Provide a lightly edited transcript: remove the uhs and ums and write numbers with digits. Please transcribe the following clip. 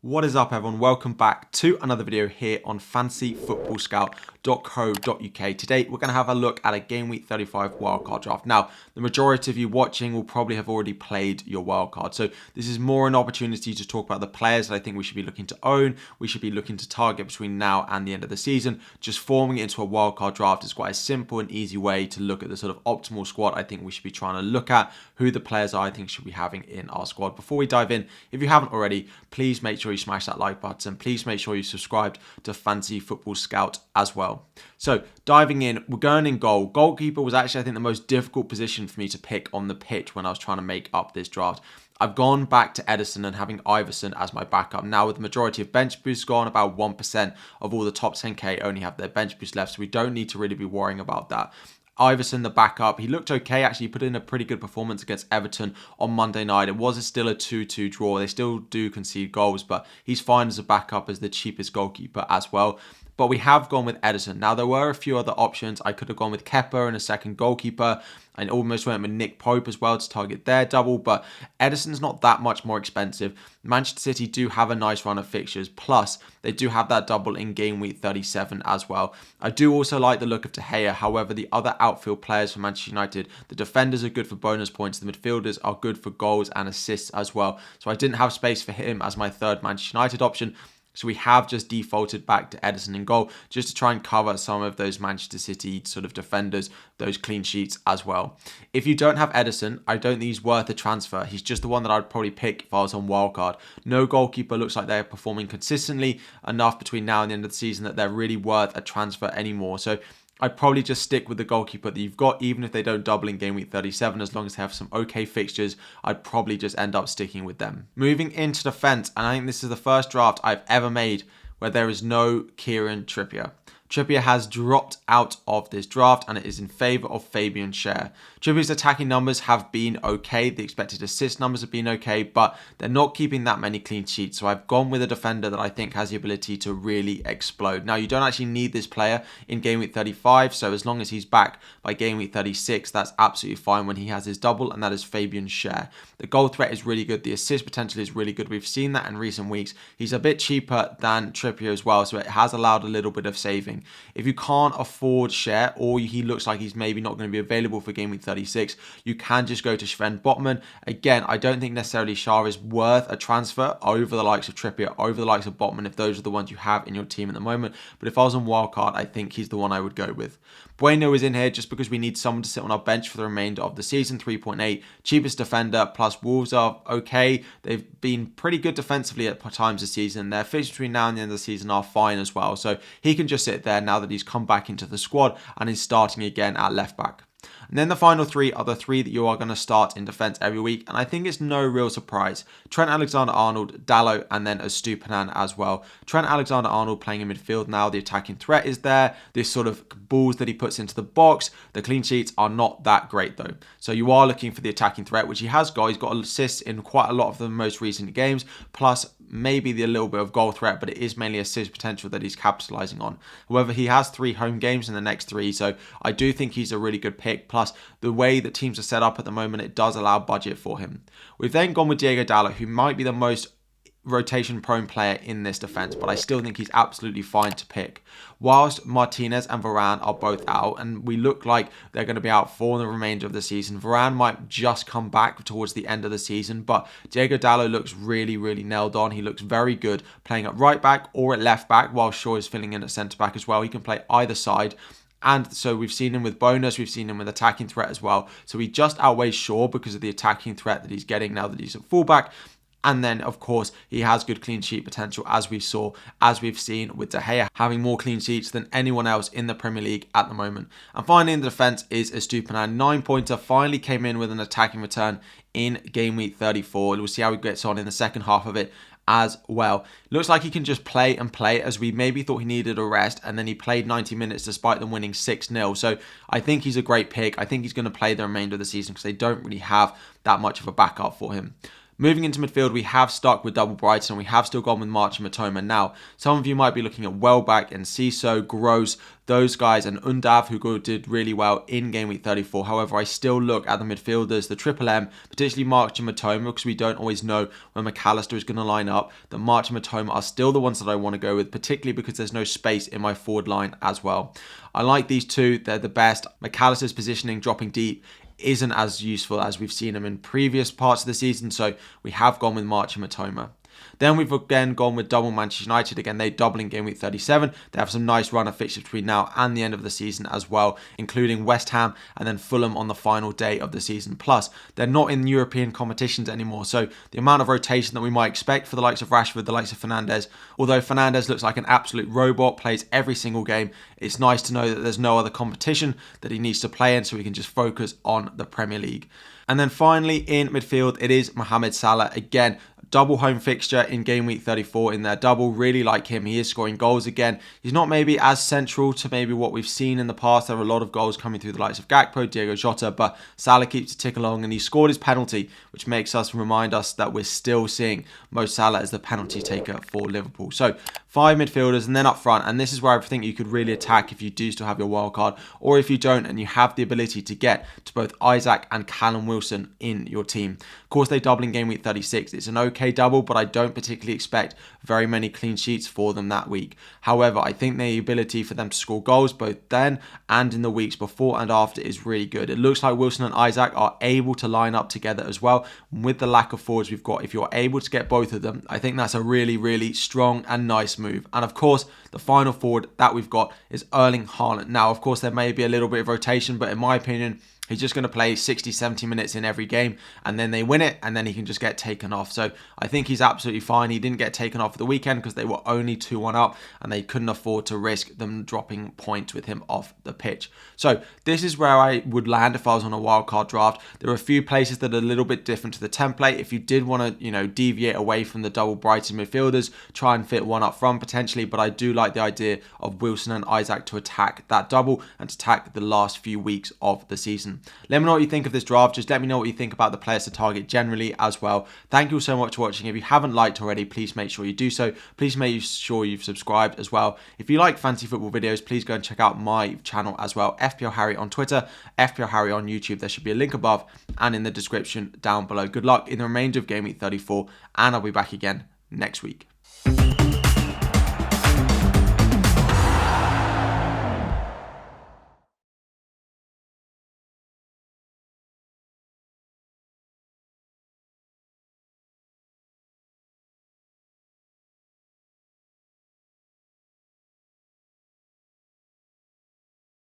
What is up, everyone? Welcome back to another video here on fantasyfootballscout.co.uk. Today we're going to have a look at a game week 35 wildcard draft. Now, the majority of you watching will probably have already played your wildcard, so this is more an opportunity to talk about the players that I think we should be looking to own, we should be looking to target between now and the end of the season. Just forming it into a wildcard draft is quite a simple and easy way to look at the sort of optimal squad I think we should be trying to look at, who the players are I think should be having in our squad. Before we dive in, if you haven't already, please make sure you smash that like button. Please make sure you subscribed to Fantasy Football Scout as well. So diving in, we're going in goal. Goalkeeper was actually, I think, the most difficult position for me to pick on the pitch when I was trying to make up this draft. I've gone back to Edison and having Iverson as my backup. Now, with the majority of bench boosts gone, about 1% of all the top 10k only have their bench boost left, so we don't need to really be worrying about that. Iverson, the backup, he looked okay. Actually, he put in a pretty good performance against Everton on Monday night. It was still a 2-2 draw. They still do concede goals, but he's fine as a backup as the cheapest goalkeeper as well. But we have gone with Edison. Now, there were a few other options. I could have gone with Kepa and a second goalkeeper, and almost went with Nick Pope as well to target their double, but Edison's not that much more expensive. Manchester City do have a nice run of fixtures, plus they do have that double in game week 37 as well. I do also like the look of De Gea. However, the other outfield players for Manchester United, the defenders are good for bonus points, the midfielders are good for goals and assists as well. So I didn't have space for him as my third Manchester United option. So we have just defaulted back to Edison in goal just to try and cover some of those Manchester City sort of defenders, those clean sheets as well. If you don't have Edison, I don't think he's worth a transfer. He's just the one that I'd probably pick if I was on wildcard. No goalkeeper looks like they're performing consistently enough between now and the end of the season that they're really worth a transfer anymore. So I'd probably just stick with the goalkeeper that you've got, even if they don't double in game week 37, as long as they have some okay fixtures, I'd probably just end up sticking with them. Moving into defence, and I think this is the first draft I've ever made where there is no Kieran Trippier. Trippier has dropped out of this draft and it is in favour of Fabian Schär. Trippier's attacking numbers have been okay. The expected assist numbers have been okay, but they're not keeping that many clean sheets. So I've gone with a defender that I think has the ability to really explode. Now, you don't actually need this player in game week 35. So as long as he's back by game week 36, that's absolutely fine when he has his double, and that is Fabian Schär. The goal threat is really good. The assist potential is really good. We've seen that in recent weeks. He's a bit cheaper than Trippier as well, so it has allowed a little bit of saving. If you can't afford Schär, or he looks like he's maybe not going to be available for game week 36, you can just go to Sven Botman. Again, I don't think necessarily Schär is worth a transfer over the likes of Trippier, over the likes of Botman, if those are the ones you have in your team at the moment. But if I was on wildcard, I think he's the one I would go with. Bueno is in here just because we need someone to sit on our bench for the remainder of the season. 3.8, cheapest defender, plus Wolves are okay. They've been pretty good defensively at times this season. Their fixtures between now and the end of the season are fine as well. So he can just sit there now that he's come back into the squad and is starting again at left back. And then the final three are the three that you are going to start in defence every week. And I think it's no real surprise. Trent Alexander-Arnold, Dalot, and then Estupiñán as well. Trent Alexander-Arnold playing in midfield now. The attacking threat is there. This sort of balls that he puts into the box. The clean sheets are not that great though. So you are looking for the attacking threat, which he has got. He's got assists in quite a lot of the most recent games. Plus maybe a little bit of goal threat, but it is mainly assist potential that he's capitalising on. However, he has 3 home games in the next 3, so I do think he's a really good pick. Plus, the way that teams are set up at the moment, it does allow budget for him. We've then gone with Diego Dalot, who might be the most rotation-prone player in this defence, but I still think he's absolutely fine to pick. Whilst Martinez and Varane are both out, and we look like they're going to be out for the remainder of the season, Varane might just come back towards the end of the season, but Diego Dalot looks really, really nailed on. He looks very good playing at right back or at left back, while Shaw is filling in at centre back as well. He can play either side. And so we've seen him with bonus, we've seen him with attacking threat as well. So he just outweighs Shaw because of the attacking threat that he's getting now that he's at fullback. And then, of course, he has good clean sheet potential, as we've seen with De Gea having more clean sheets than anyone else in the Premier League at the moment. And finally, in the defence is Estupiñán. 9-pointer, finally came in with an attacking return in game week 34. We'll see how he gets on in the second half of it as well. Looks like he can just play and play, as we maybe thought he needed a rest, and then he played 90 minutes despite them winning 6-0. So I think he's a great pick. I think he's going to play the remainder of the season because they don't really have that much of a backup for him. Moving into midfield, we have stuck with double Brighton. We have still gone with March and Matoma. Now, some of you might be looking at Welbeck and Ciso, Gross, those guys, and Undav, who did really well in game week 34. However, I still look at the midfielders, the Triple M, particularly March and Matoma, because we don't always know when McAllister is going to line up. The March and Matoma are still the ones that I want to go with, particularly because there's no space in my forward line as well. I like these two. They're the best. McAllister's positioning, dropping deep, isn't as useful as we've seen him in previous parts of the season, so we have gone with March and Matoma. Then we've again gone with double Manchester United. Again, they double in game week 37. They have some nice run of fixtures between now and the end of the season as well, including West Ham and then Fulham on the final day of the season. Plus, they're not in European competitions anymore, so the amount of rotation that we might expect for the likes of Rashford, the likes of Fernandes, although Fernandes looks like an absolute robot, plays every single game, it's nice to know that there's no other competition that he needs to play in, so we can just focus on the Premier League. And then finally in midfield, it is Mohamed Salah. Again, double home fixture in game week 34 in their double. Really like him. He is scoring goals again. He's not maybe as central to maybe what we've seen in the past. There are a lot of goals coming through the likes of Gakpo, Diego Jota, but Salah keeps to tick along, and he scored his penalty, which makes us remind us that we're still seeing Mo Salah as the penalty taker for Liverpool. So 5 midfielders and then up front, and this is where I think you could really attack if you do still have your wild card, or if you don't and you have the ability to get to both Isaac and Callum Wilson in your team. Of course, they double in game week 36. It's an okay double, but I don't particularly expect very many clean sheets for them that week. However, I think the ability for them to score goals both then and in the weeks before and after is really good. It looks like Wilson and Isaac are able to line up together as well. With the lack of forwards we've got, if you're able to get both of them, I think that's a really, really strong and nice move. And of course, the final forward that we've got is Erling Haaland. Now, of course, there may be a little bit of rotation, but in my opinion, he's just going to play 60, 70 minutes in every game, and then they win it, and then he can just get taken off. So I think he's absolutely fine. He didn't get taken off at the weekend because they were only 2-1 up, and they couldn't afford to risk them dropping points with him off the pitch. So this is where I would land if I was on a wildcard draft. There are a few places that are a little bit different to the template. If you did want to, deviate away from the double Brighton midfielders, try and fit one up front potentially, but I do like the idea of Wilson and Isaac to attack that double and to attack the last few weeks of the season. Let me know what you think of this draft. Just let me know what you think about the players to target generally as well. Thank you so much for watching. If you haven't liked already, please make sure you do so. Please make sure you've subscribed as well. If you like fantasy football videos, please go and check out my channel as well. FPL Harry on Twitter, FPL Harry on YouTube. There should be a link above and in the description down below. Good luck in the remainder of game week 34, and I'll be back again next week.